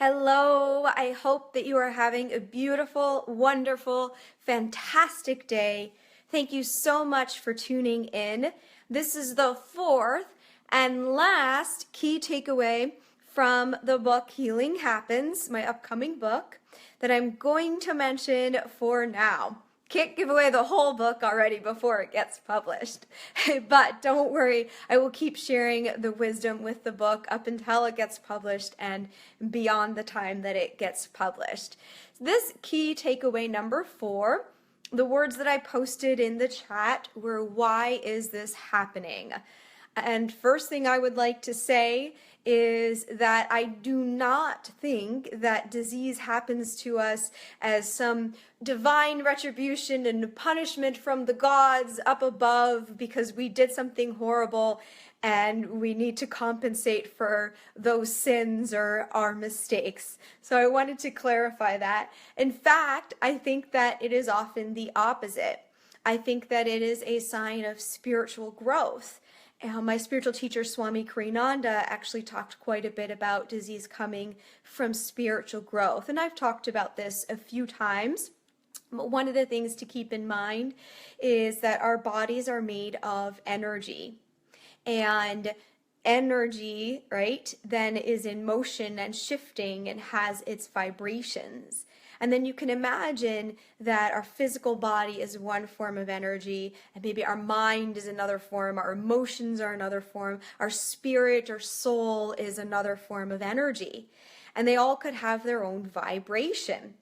Hello, I hope that you are having a beautiful, wonderful, fantastic day. Thank you so much for tuning in. This is the fourth and last key takeaway from the book Healing Happens, my upcoming book, that I'm going to mention for now. Can't give away the whole book already before it gets published. But don't worry, I will keep sharing the wisdom with the book up until it gets published and beyond the time that it gets published. This key takeaway number 4, the words that I posted in the chat were, why is this happening? And first thing I would like to say is that I do not think that disease happens to us as some divine retribution and punishment from the gods up above because we did something horrible and we need to compensate for those sins or our mistakes. So I wanted to clarify that. In fact, I think that it is often the opposite. I think that it is a sign of spiritual growth. My spiritual teacher, Swami Kriyananda, actually talked quite a bit about disease coming from spiritual growth. And I've talked about this a few times. One of the things to keep in mind is that our bodies are made of energy. And energy, right, then is in motion and shifting and has its vibrations. And then you can imagine that our physical body is one form of energy, and maybe our mind is another form, our emotions are another form, our spirit or soul is another form of energy. And they all could have their own vibration.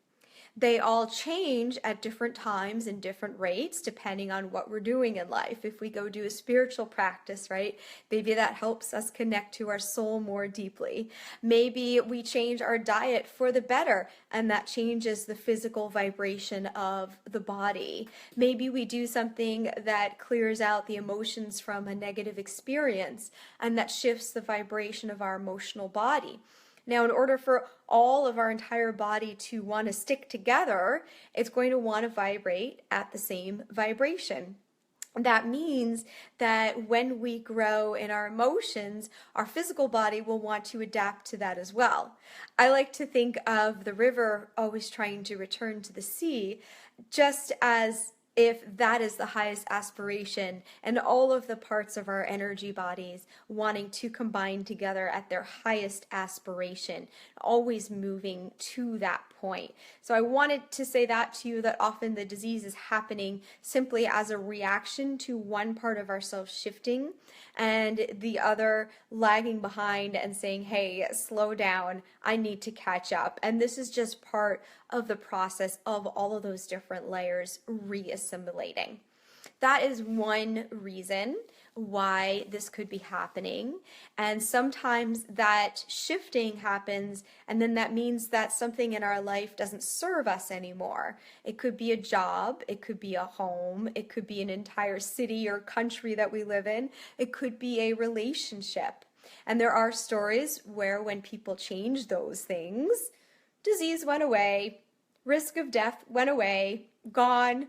They all change at different times and different rates depending on what we're doing in life. If we go do a spiritual practice, right, maybe that helps us connect to our soul more deeply. Maybe we change our diet for the better and that changes the physical vibration of the body. Maybe we do something that clears out the emotions from a negative experience and that shifts the vibration of our emotional body. Now, in order for all of our entire body to want to stick together, it's going to want to vibrate at the same vibration. That means that when we grow in our emotions, our physical body will want to adapt to that as well. I like to think of the river always trying to return to the sea, just as if that is the highest aspiration and all of the parts of our energy bodies wanting to combine together at their highest aspiration, always moving to that point. So I wanted to say that to you, that often the disease is happening simply as a reaction to one part of ourselves shifting and the other lagging behind and saying, hey, slow down, I need to catch up. And this is just part of the process of all of those different layers reassimilating. That is one reason why this could be happening. And sometimes that shifting happens, and then that means that something in our life doesn't serve us anymore. It could be a job, it could be a home, it could be an entire city or country that we live in, it could be a relationship. And there are stories where when people change those things, disease went away, risk of death went away, gone.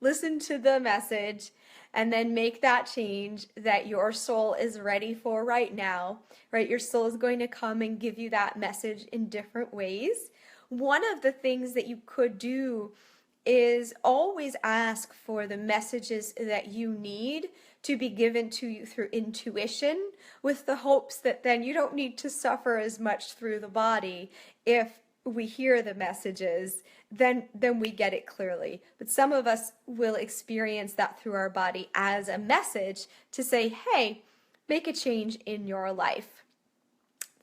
Listen to the message and then make that change that your soul is ready for right now, right? Your soul is going to come and give you that message in different ways. One of the things that you could do is always ask for the messages that you need to be given to you through intuition, with the hopes that then you don't need to suffer as much through the body. If we hear the messages, then we get it clearly. But some of us will experience that through our body as a message to say, hey, make a change in your life.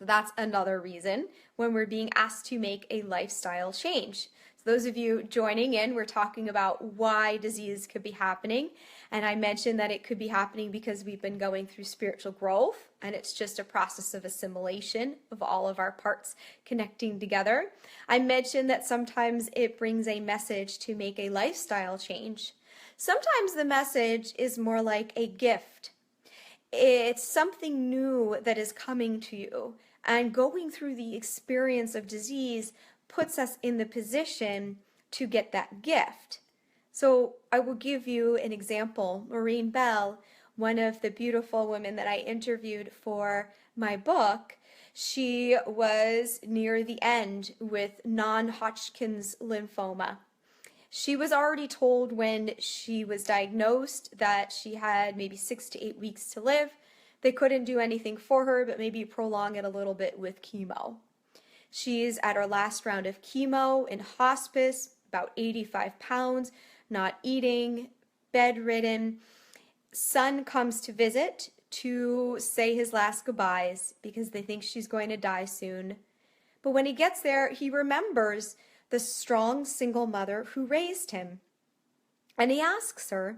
That's another reason when we're being asked to make a lifestyle change. So those of you joining in, we're talking about why disease could be happening. And I mentioned that it could be happening because we've been going through spiritual growth, and it's just a process of assimilation of all of our parts connecting together. I mentioned that sometimes it brings a message to make a lifestyle change. Sometimes the message is more like a gift. It's something new that is coming to you, and going through the experience of disease puts us in the position to get that gift. So I will give you an example. Maureen Bell, one of the beautiful women that I interviewed for my book, She was near the end with non-Hodgkin's lymphoma. She was already told when she was diagnosed that she had maybe 6 to 8 weeks to live. They couldn't do anything for her, but maybe prolong it a little bit with chemo. She's at her last round of chemo in hospice, about 85 pounds, not eating, bedridden. Son comes to visit to say his last goodbyes because they think she's going to die soon. But when he gets there, he remembers the strong single mother who raised him. And he asks her,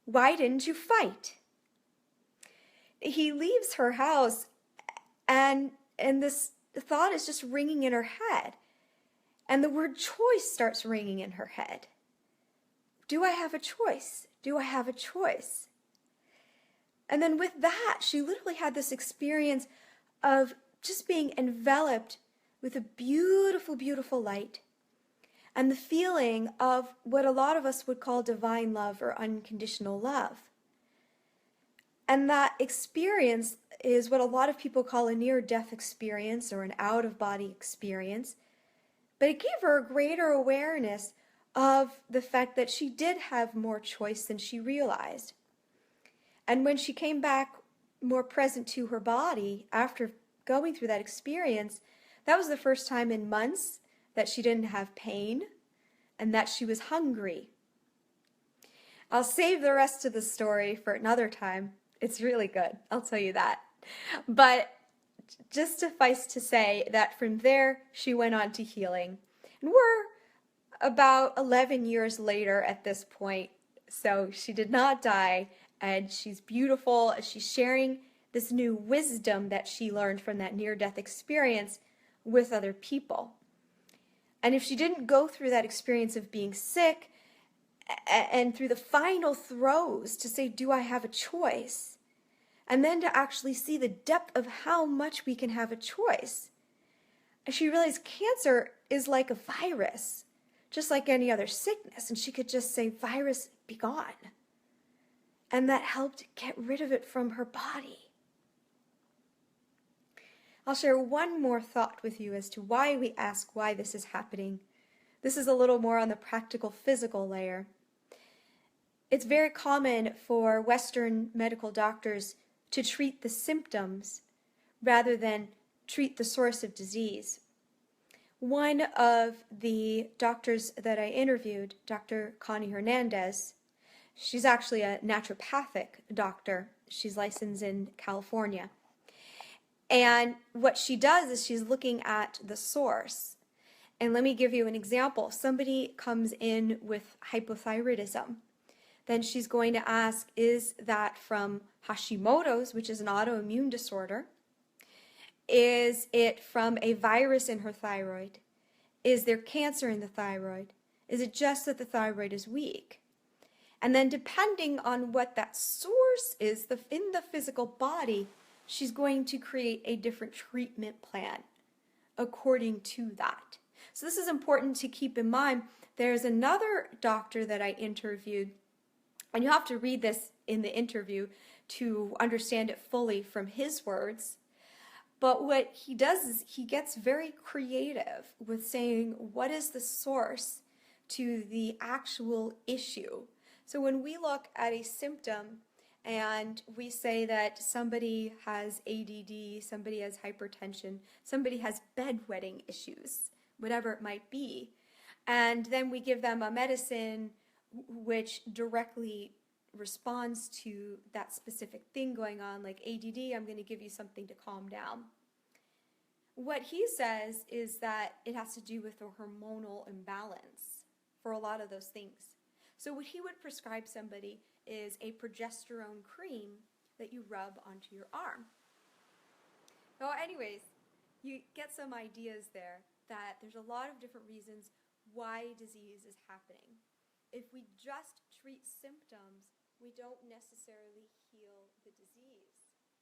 "Why didn't you fight?" He leaves her house and this thought is just ringing in her head. And the word choice starts ringing in her head. Do I have a choice? Do I have a choice? And then with that, she literally had this experience of just being enveloped with a beautiful, beautiful light and the feeling of what a lot of us would call divine love or unconditional love. And that experience is what a lot of people call a near-death experience or an out-of-body experience. But it gave her a greater awareness of the fact that she did have more choice than she realized. And when she came back more present to her body after going through that experience, that was the first time in months that she didn't have pain and that she was hungry. I'll save the rest of the story for another time. It's really good, I'll tell you that. But just suffice to say that from there, she went on to healing. And we're about 11 years later at this point, so she did not die, and she's beautiful. She's sharing this new wisdom that she learned from that near-death experience with other people. And if she didn't go through that experience of being sick and through the final throes to say, do I have a choice? And then to actually see the depth of how much we can have a choice. And she realized cancer is like a virus, just like any other sickness. And she could just say, virus, be gone. And that helped get rid of it from her body. I'll share one more thought with you as to why we ask why this is happening. This is a little more on the practical, physical layer. It's very common for Western medical doctors to treat the symptoms rather than treat the source of disease. One of the doctors that I interviewed, Dr. Connie Hernandez, she's actually a naturopathic doctor. She's licensed in California. And what she does is she's looking at the source. And let me give you an example. Somebody comes in with hypothyroidism. Then she's going to ask, is that from Hashimoto's, which is an autoimmune disorder? Is it from a virus in her thyroid? Is there cancer in the thyroid? Is it just that the thyroid is weak? And then depending on what that source is in the physical body, she's going to create a different treatment plan according to that. So this is important to keep in mind. There's another doctor that I interviewed, and you have to read this in the interview to understand it fully from his words. But what he does is he gets very creative with saying, what is the source to the actual issue? So when we look at a symptom and we say that somebody has ADD, somebody has hypertension, somebody has bedwetting issues, whatever it might be, and then we give them a medicine which directly responds to that specific thing going on, like ADD, I'm going to give you something to calm down. What he says is that it has to do with a hormonal imbalance for a lot of those things. So what he would prescribe somebody is a progesterone cream that you rub onto your arm. So anyways, you get some ideas there that there's a lot of different reasons why disease is happening. If we just treat symptoms, we don't necessarily heal the disease.